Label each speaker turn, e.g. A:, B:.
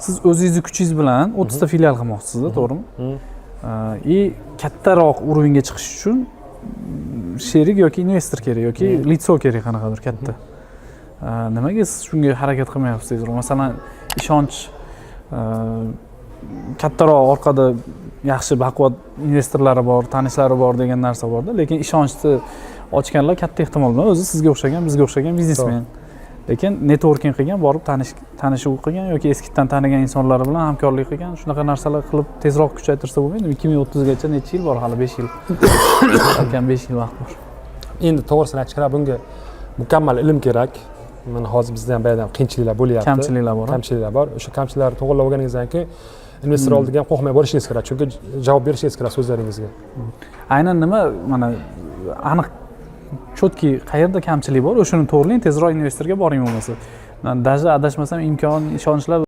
A: siz o'zingizni kuchingiz bilan 30 ta filial qilmoqchisiz, to'g'rimi? Kattaroq urovga chiqish uchun sherik yoki investor kerak yoki litso kerak qanaqadir katta. Nimaga siz shunga harakat qilmayapsiz? Masalan, ishonch kattaroq orqada yaxshi baquvvat investorlari bor, tanishlari bor degan narsa borda, lekin ishonchni ochganlar katta ehtimol bilan o'zi sizga o'xshagan, bizga o'xshagan biznesmen. Lekin networking qilgan, borib tanishuv qilgan yoki eskidan tanigan insonlar bilan hamkorlik qilgan, shunaqa narsalar qilib tezroq kuchaytirsa bo'lmaydi. 2030 gacha necha yil bor, hali 5 yil. Balkim 5 yil vaqt bor.
B: Endi to'g'risini aytishga bunga mukammal ilm kerak. Mana hozir bizda ham bayram qiyinchiliklar bo'lyapti. Kamchiliklar bor. O'sha kamchiliklarni to'g'irlab olganingizdan keyin investor oldiga ham qo'rqmay borishingiz kerak, chunki javob berishingiz kerak so'zlaringizga.
A: Aynan nima, mana aniq chotki qayerda kamchilik bor, o'shani to'g'rilang, tezroq investorga boring bo'lmasa. Даже adashmasam imkon, ishonchlar